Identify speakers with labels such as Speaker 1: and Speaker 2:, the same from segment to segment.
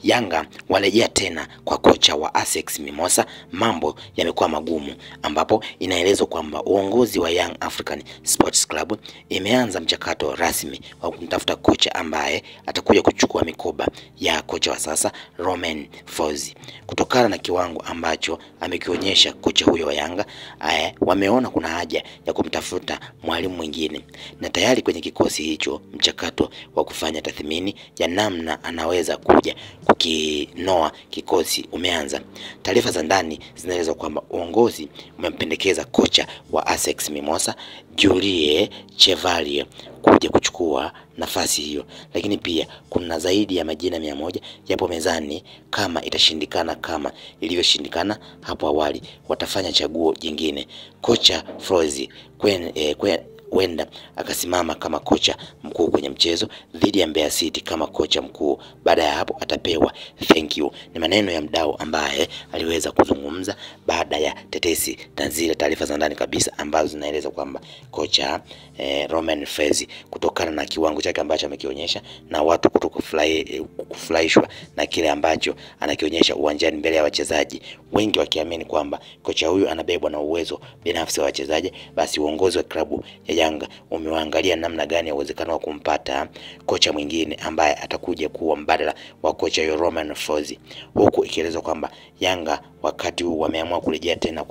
Speaker 1: Yanga warejea tena kwa kocha wa ASEC Mimosa. Mambo yamekuwa magumu, ambapo inaelezwa kwamba uongozi wa Young African Sports Club imeanza mchakato rasmi wa kumtafuta kocha ambaye atakuja kuchukua mikoba ya kocha wa sasa Romain Folz. Kutokana na kiwango ambacho amekionyesha kocha huyo wa Yanga, wameona kuna haja ya kumtafuta mwalimu mwingine, na tayari kwenye kikosi hicho mchakato wa kufanya tathmini ya namna anaweza kuja kukinoa kikosi umeanza. Taarifa za ndani zinaeleza kwamba uongozi umempendekeza kocha wa ASEC Mimosa Julie Chevalier kuja kuchukua nafasi hiyo, lakini pia kuna zaidi ya majina 100 yapo mezani. Kama itashindikana kama ilivyoshindikana hapo awali, watafanya chaguo jingine. Kocha Folz huenda akasimama kama kocha mkuu kwenye mchezo dhidi ya Mbeya City kama kocha mkuu. Baada ya hapo atapewa thank you. Ni maneno ya mdau ambaye aliweza kuzungumza baada ya tetesi na zile taarifa za ndani kabisa ambazo zinaeleza kwamba kocha Romain Folz, kutokana na kiwango chake ambacho amekionyesha na watu kufurahishwa na kile ambacho anakionyesha uwanjani mbele ya wachezaji, wengi wakiamini kwamba kocha huyu anabebwa na uwezo binafsi wa wachezaji, basi uongozi wa klabu ya Yanga umewaangalia namna gani ya uwezekano wa kumpata kocha mwingine ambaye atakuja kuwa mbadala wa kocha Romain Folz, huku ikielezwa kwamba Yanga wakati huu wameamua kurejea tena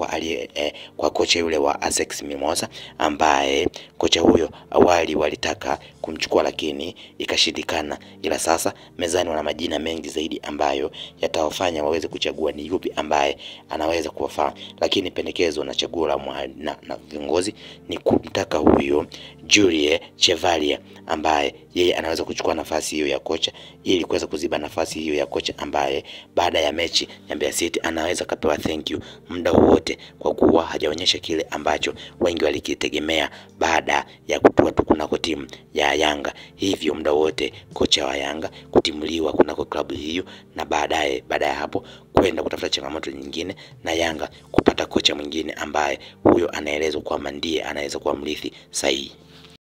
Speaker 1: kwa kocha yule wa ASEC Mimosa, ambaye kocha huyo awali walitaka kumchukua lakini ikashindikana, ila sasa mezani wana majina mengi zaidi ambayo yatawafanya waweze kuchagua ni yupi ambaye anaweza kuwafaa. Lakini pendekezo na chaguo la na viongozi ni kumtaka huyo Julie Chevalier ambaye yeye anaweza kuchukua nafasi hiyo ya kocha, ili kuweza kuziba nafasi hiyo ya kocha ambaye baada ya mechi ya Mbeya City anaweza kapewa thank you muda wote, kwa kuwa hajaonyesha kile ambacho wengi walikitegemea baada ya kutua tu kunako timu ya Yanga. Hivyo muda wote kocha wa Yanga kutimuliwa kunako klabu hiyo, na baada ya hapo kwenda kutafuta changamoto nyingine na Yanga kupata kocha mwingine ambaye huyo anaelezwa kwamba ndiye anaweza kuwa mrithi sahihi.